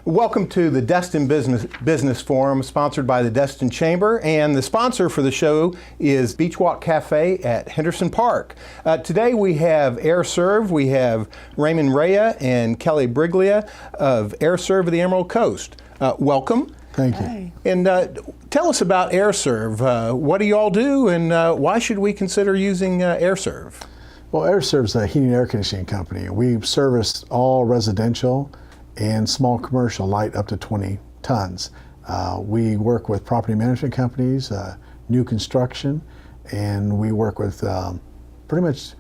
Welcome to the Destin Business Forum, sponsored by the Destin Chamber, and the sponsor for the show is Beach Walk Cafe at Henderson Park. Today we have Aire Serv, we have Raymond Raya and Kelly Briglia of Aire Serv of the Emerald Coast. Welcome. Thank you. Hi. And tell us about Aire Serv. What do you all do, and why should we consider using Aire Serv? Well, Aire Serv is a heating and air conditioning company. We service all residential and small commercial, light up to 20 tons. We work with property management companies, new construction, and we work with pretty much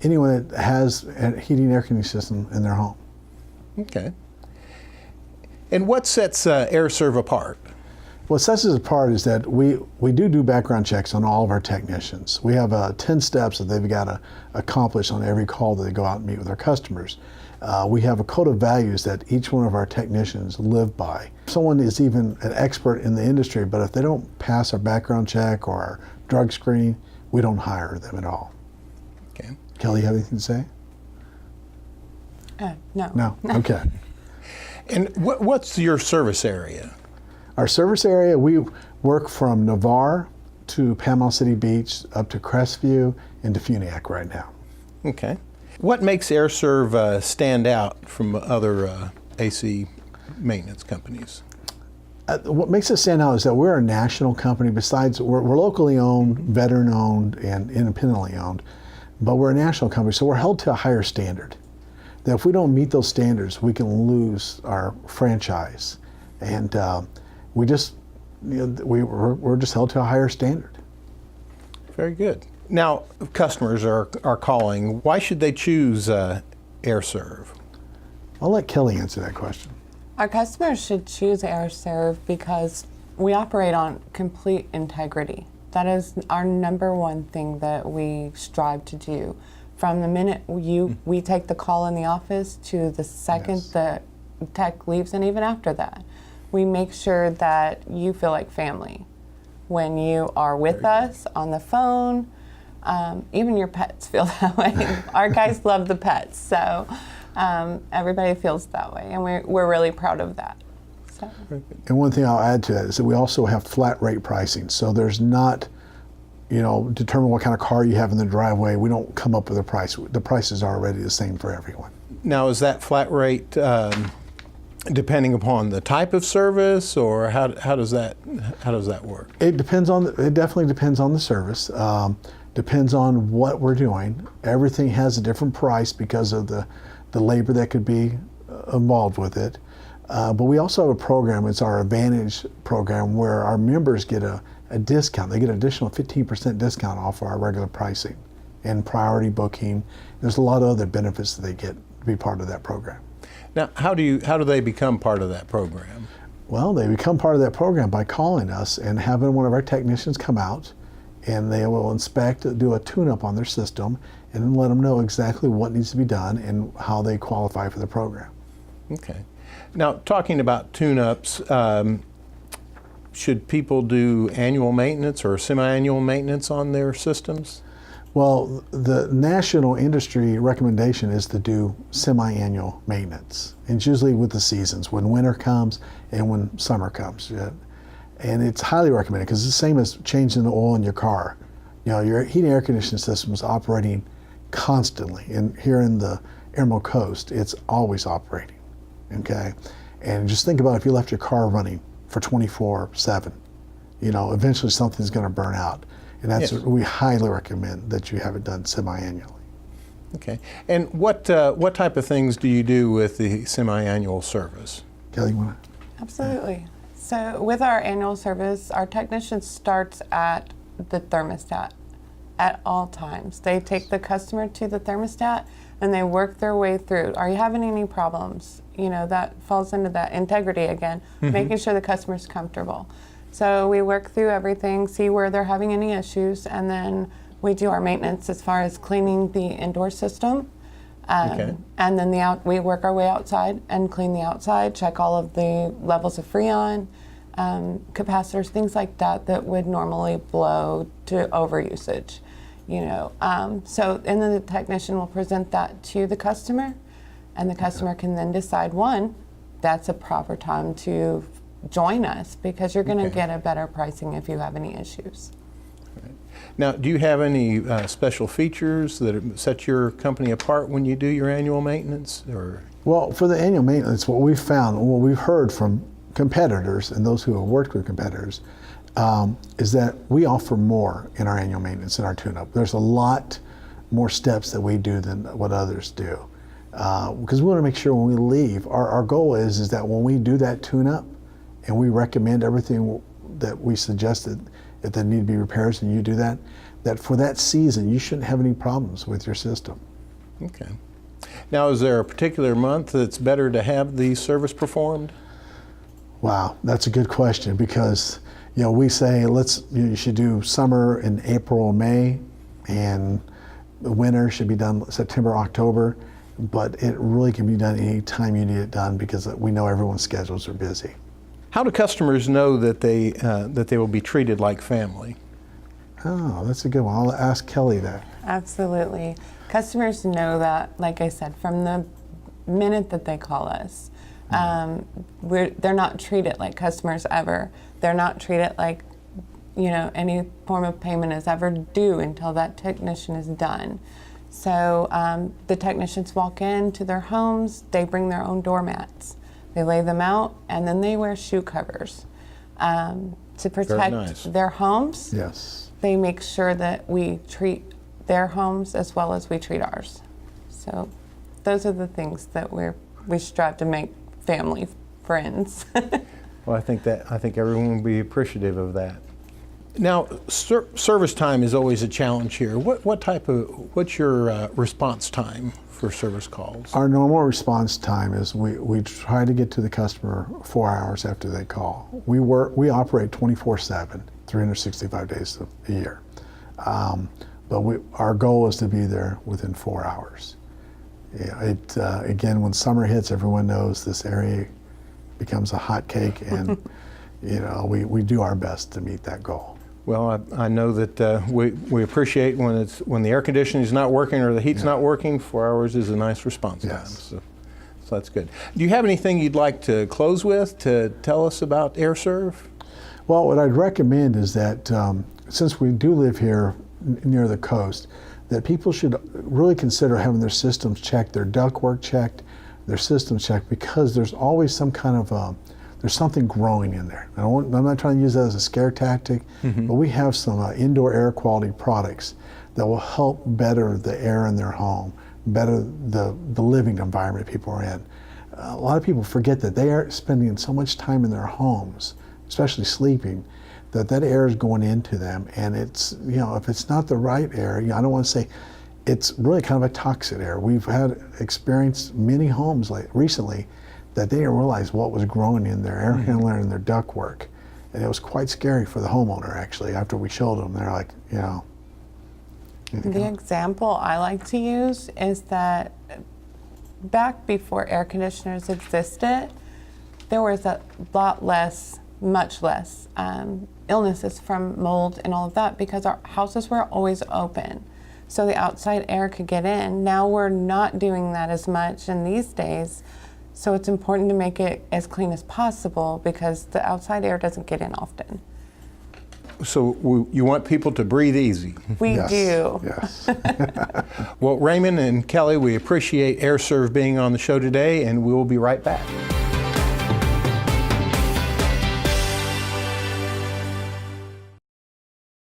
anyone that has a heating and air conditioning system in their home. Okay. And what sets Aire Serv apart? What sets us apart is that we do background checks on all of our technicians. We have 10 steps that they've got to accomplish on every call that they go out and meet with our customers. We have a code of values that each one of our technicians live by. Someone is even an expert in the industry, but if they don't pass our background check or our drug screening, we don't hire them at all. Okay. Kelly, you have anything to say? No. No? Okay. And what's your service area? Our service area, we work from Navarre to Panama City Beach up to Crestview and DeFuniak right now. Okay. What makes Aire Serv stand out from other AC maintenance companies? What makes us stand out is that we're a national company. Besides, we're locally owned, veteran owned, and independently owned, but we're a national company, so we're held to a higher standard. That if we don't meet those standards, we can lose our franchise, and we're just held to a higher standard. Very good. Now, customers are calling. Why should they choose Aire Serv? I'll let Kelly answer that question. Our customers should choose Aire Serv because we operate on complete integrity. That is our number one thing that we strive to do. From the minute we take the call in the office to the second the tech leaves, and even after that, we make sure that you feel like family when you are with us on the phone. Even your pets feel that way. Our guys love the pets, so everybody feels that way, and we're really proud of that. So. And one thing I'll add to that is that we also have flat rate pricing. So there's not, determine what kind of car you have in the driveway. We don't come up with a price. The prices are already the same for everyone. Now, is that flat rate depending upon the type of service, or how does that work? It definitely depends on the service. Depends on what we're doing. Everything has a different price because of the labor that could be involved with it. But we also have a program, it's our Advantage program, where our members get a discount. They get an additional 15% discount off our regular pricing and priority booking. There's a lot of other benefits that they get to be part of that program. Now, how do they become part of that program? Well, they become part of that program by calling us and having one of our technicians come out, and they will inspect, do a tune-up on their system, and then let them know exactly what needs to be done and how they qualify for the program. Okay. Now, talking about tune-ups, should people do annual maintenance or semi-annual maintenance on their systems? Well, the national industry recommendation is to do semi-annual maintenance. And it's usually with the seasons, when winter comes and when summer comes. And it's highly recommended because it's the same as changing the oil in your car. Your heating and air conditioning system is operating constantly. And here in the Emerald Coast, it's always operating, okay? And just think about if you left your car running for 24/7, eventually something's gonna burn out. And that's what we highly recommend that you have it done semi-annually. Okay. And what type of things do you do with the semi-annual service? Kelly, you wanna? Absolutely. So with our annual service, our technician starts at the thermostat at all times. They take the customer to the thermostat and they work their way through. Are you having any problems? That falls into that integrity again, making sure the customer's comfortable. So we work through everything, see where they're having any issues, and then we do our maintenance as far as cleaning the indoor system. And then we work our way outside and clean the outside, check all of the levels of Freon, capacitors, things like that would normally blow to overusage. So and then the technician will present that to the customer, and the customer can then decide, one, that's a proper time to join us, because you're going to Okay. get a better pricing if you have any issues. Now, do you have any special features that set your company apart when you do your annual maintenance? Or Well, for the annual maintenance, what we've found, what we've heard from competitors and those who have worked with competitors, is that we offer more in our annual maintenance and our tune-up. There's a lot more steps that we do than what others do. Because we want to make sure when we leave, our goal is that when we do that tune-up and we recommend everything that we suggested, if there need to be repairs and you do that, that for that season you shouldn't have any problems with your system. okay. Now, is there a particular month that's better to have the service performed? Wow, that's a good question, because we say you should do summer in April, May, and the winter should be done September, October, but it really can be done any time you need it done, because we know everyone's schedules are busy. How do customers know that they will be treated like family? Oh, that's a good one. I'll ask Kelly that. Absolutely. Customers know that, like I said, from the minute that they call us. They're not treated like customers ever. They're not treated like, any form of payment is ever due until that technician is done. So the technicians walk into their homes, they bring their own doormats. They lay them out, and then they wear shoe covers. To protect nice. their homes, Yes. they make sure that we treat their homes as well as we treat ours. So those are the things that we strive to make family friends. Well, I think everyone will be appreciative of that. Now, service time is always a challenge here. What's your response time for service calls? Our normal response time is we try to get to the customer 4 hours after they call. We operate 24/7, 365 days a year. But our goal is to be there within 4 hours. Yeah, again, when summer hits, everyone knows this area becomes a hot cake, and we do our best to meet that goal. Well, I know that we appreciate when the air conditioning is not working or the heat's not working. 4 hours is a nice response time. Yes. So that's good. Do you have anything you'd like to close with to tell us about Aire Serv? Well, what I'd recommend is that since we do live here near the coast, that people should really consider having their systems checked, their ductwork checked, their systems checked, because there's always some kind of there's something growing in there. I'm not trying to use that as a scare tactic, but we have some indoor air quality products that will help better the air in their home, better the living environment people are in. A lot of people forget that they are spending so much time in their homes, especially sleeping, that air is going into them, and it's, if it's not the right air, I don't want to say, it's really kind of a toxic air. We've had experienced many homes recently that they didn't realize what was growing in their air handler and their ductwork. And it was quite scary for the homeowner, actually. After we showed them, they're like, The example I like to use is that back before air conditioners existed, there was a lot less, much less illnesses from mold and all of that, because our houses were always open. So the outside air could get in. Now we're not doing that as much in these days. So it's important to make it as clean as possible, because the outside air doesn't get in often. So you want people to breathe easy. We Yes. do. Yes. Well, Raymond and Kelly, we appreciate Aire Serv being on the show today, and we will be right back.